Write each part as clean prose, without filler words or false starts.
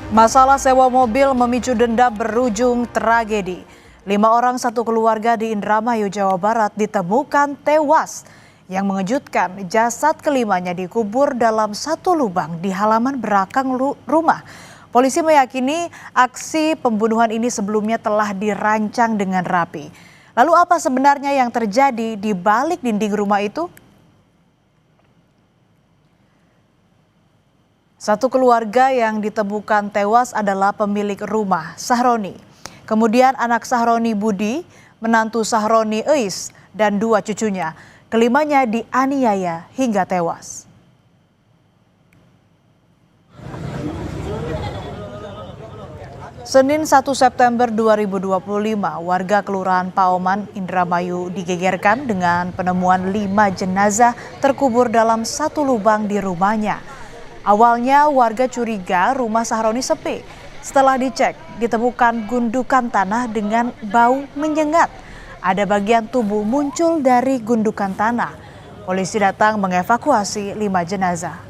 Masalah sewa mobil memicu dendam berujung tragedi. 5 orang satu keluarga di Indramayu, Jawa Barat ditemukan tewas. Yang mengejutkan, jasad kelimanya dikubur dalam satu lubang di halaman belakang rumah. Polisi meyakini aksi pembunuhan ini sebelumnya telah dirancang dengan rapi. Lalu apa sebenarnya yang terjadi di balik dinding rumah itu? Satu keluarga yang ditemukan tewas adalah pemilik rumah, Sahroni. Kemudian anak Sahroni Budi, menantu Sahroni Eis, dan 2 cucunya. Kelimanya dianiaya hingga tewas. Senin 1 September 2025, warga Kelurahan Paoman, Indramayu digegerkan dengan penemuan 5 jenazah terkubur dalam satu lubang di rumahnya. Awalnya warga curiga rumah Sahroni sepi. Setelah dicek, ditemukan gundukan tanah dengan bau menyengat. Ada bagian tubuh muncul dari gundukan tanah. Polisi datang mengevakuasi 5 jenazah.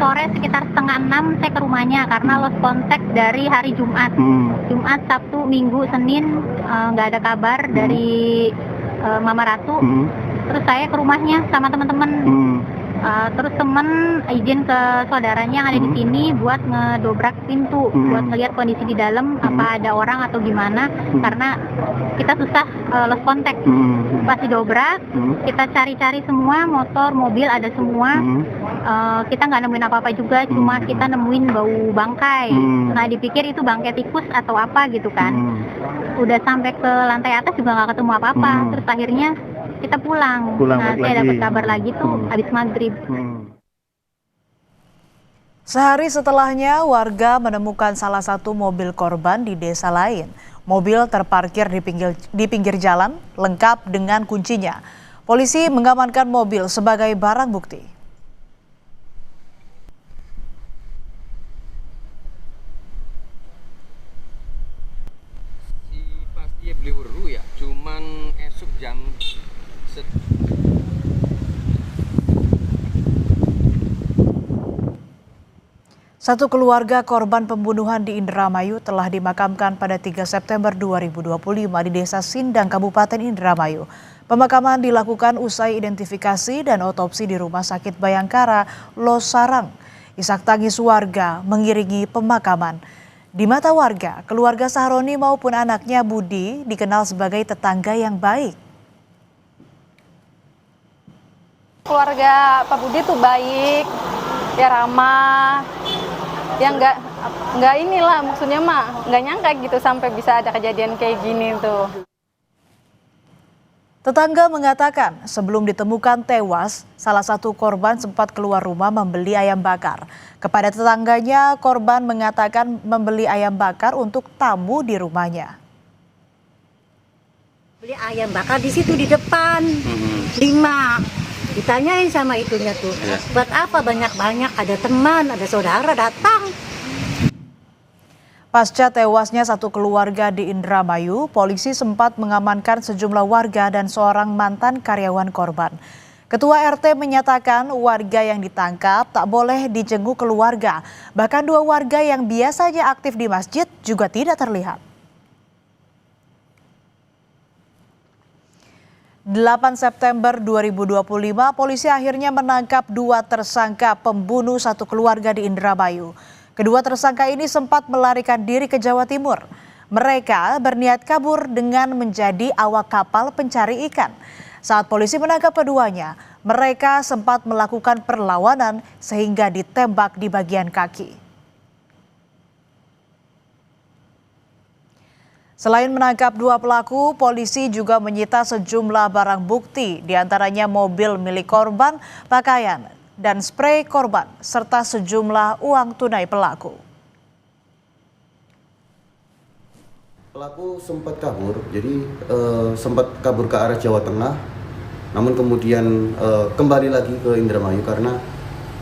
Sore sekitar setengah 6 saya ke rumahnya karena lost contact dari hari Jumat. Jumat, Sabtu, Minggu, Senin nggak ada kabar dari Mama Ratu. Terus saya ke rumahnya sama teman-teman. Terus temen izin ke saudaranya yang ada di sini buat ngedobrak pintu, buat ngelihat kondisi di dalam apa ada orang atau gimana, karena kita susah lost contact. Pas didobrak, kita cari-cari semua, motor, mobil ada semua. Kita nggak nemuin apa-apa juga, cuma kita nemuin bau bangkai. Nah dipikir itu bangkai tikus atau apa gitu kan. Udah sampai ke lantai atas juga nggak ketemu apa-apa. Terus akhirnya kita pulang. Nah saya dapat kabar lagi tuh habis maghrib. Sehari setelahnya warga menemukan salah satu mobil korban di desa lain. Mobil terparkir di pinggir jalan lengkap dengan kuncinya. Polisi mengamankan mobil sebagai barang bukti. Pasti beli dulu ya, cuman esok jam Satu keluarga korban pembunuhan di Indramayu telah dimakamkan pada 3 September 2025 di Desa Sindang, Kabupaten Indramayu. Pemakaman dilakukan usai identifikasi dan otopsi di Rumah Sakit Bayangkara, Losarang. Isak tangis warga mengiringi pemakaman. Di mata warga, keluarga Sahroni maupun anaknya Budi dikenal sebagai tetangga yang baik. Keluarga Pak Budi tuh baik, ya ramah, ya nggak inilah maksudnya mah nggak nyangka gitu sampai bisa ada kejadian kayak gini tuh. Tetangga mengatakan sebelum ditemukan tewas, salah satu korban sempat keluar rumah membeli ayam bakar. Kepada tetangganya, korban mengatakan membeli ayam bakar untuk tamu di rumahnya. Beli ayam bakar di situ di depan, 5. Ditanyain sama itunya tuh, buat apa banyak-banyak, ada teman, ada saudara datang. Pasca tewasnya satu keluarga di Indramayu, polisi sempat mengamankan sejumlah warga dan seorang mantan karyawan korban. Ketua RT menyatakan warga yang ditangkap tak boleh dijenguk keluarga. Bahkan 2 warga yang biasanya aktif di masjid juga tidak terlihat. 8 September 2025, polisi akhirnya menangkap 2 tersangka pembunuh satu keluarga di Indramayu. Kedua tersangka ini sempat melarikan diri ke Jawa Timur. Mereka berniat kabur dengan menjadi awak kapal pencari ikan. Saat polisi menangkap keduanya, mereka sempat melakukan perlawanan sehingga ditembak di bagian kaki. Selain menangkap 2 pelaku, polisi juga menyita sejumlah barang bukti, diantaranya mobil milik korban, pakaian, dan sprei korban, serta sejumlah uang tunai pelaku. Pelaku sempat kabur, jadi sempat kabur ke arah Jawa Tengah, namun kemudian kembali lagi ke Indramayu karena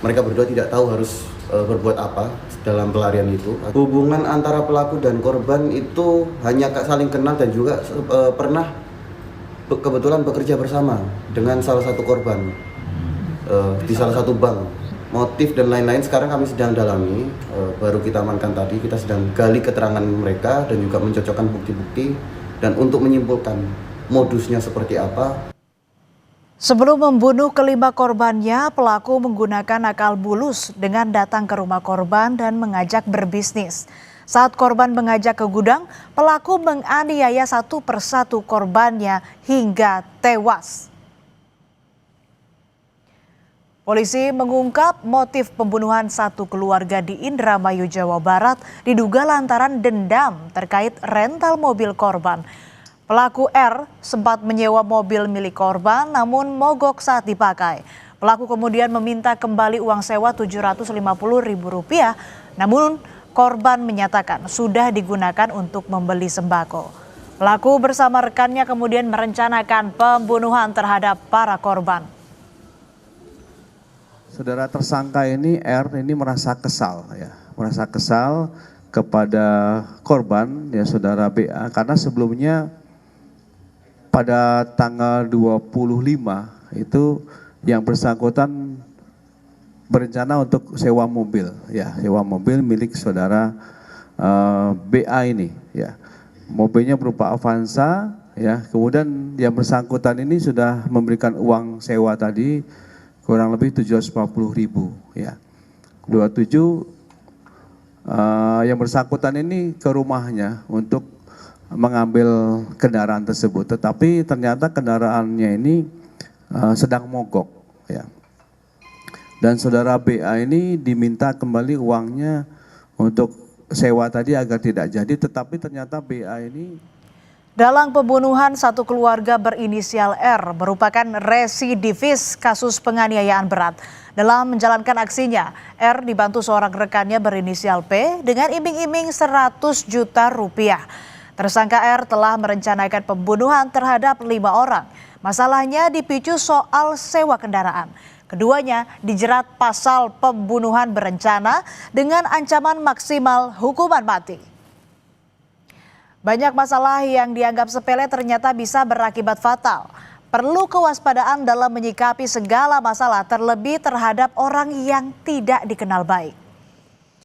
mereka berdua tidak tahu harus berbuat apa dalam pelarian itu. Hubungan antara pelaku dan korban itu hanya saling kenal dan juga pernah kebetulan bekerja bersama dengan salah satu korban. di salah satu bank. Motif dan lain-lain sekarang kami sedang dalami, baru kita amankan tadi, kita sedang gali keterangan mereka dan juga mencocokkan bukti-bukti dan untuk menyimpulkan modusnya seperti apa. Sebelum membunuh kelima korbannya, pelaku menggunakan akal bulus dengan datang ke rumah korban dan mengajak berbisnis. Saat korban mengajak ke gudang, pelaku menganiaya satu persatu korbannya hingga tewas. Polisi mengungkap motif pembunuhan satu keluarga di Indramayu, Jawa Barat diduga lantaran dendam terkait rental mobil korban. Pelaku R sempat menyewa mobil milik korban namun mogok saat dipakai. Pelaku kemudian meminta kembali uang sewa Rp750.000, namun korban menyatakan sudah digunakan untuk membeli sembako. Pelaku bersama rekannya kemudian merencanakan pembunuhan terhadap para korban. Saudara tersangka ini R ini merasa kesal kepada korban ya saudara BA karena sebelumnya pada tanggal 25 itu yang bersangkutan berencana untuk sewa mobil milik saudara BA ini ya. Mobilnya berupa Avanza ya. Kemudian yang bersangkutan ini sudah memberikan uang sewa tadi kurang lebih 750.000 ya. 27 yang bersangkutan ini ke rumahnya untuk mengambil kendaraan tersebut, tetapi ternyata kendaraannya ini sedang mogok ya. Dan saudara BA ini diminta kembali uangnya untuk sewa tadi agar tidak jadi, tetapi ternyata BA ini Dalang pembunuhan satu keluarga berinisial R merupakan residivis kasus penganiayaan berat. Dalam menjalankan aksinya, R dibantu seorang rekannya berinisial P dengan iming-iming 100 juta rupiah. Tersangka R telah merencanakan pembunuhan terhadap 5 orang. Masalahnya dipicu soal sewa kendaraan. Keduanya dijerat pasal pembunuhan berencana dengan ancaman maksimal hukuman mati. Banyak masalah yang dianggap sepele ternyata bisa berakibat fatal. Perlu kewaspadaan dalam menyikapi segala masalah, terlebih terhadap orang yang tidak dikenal baik.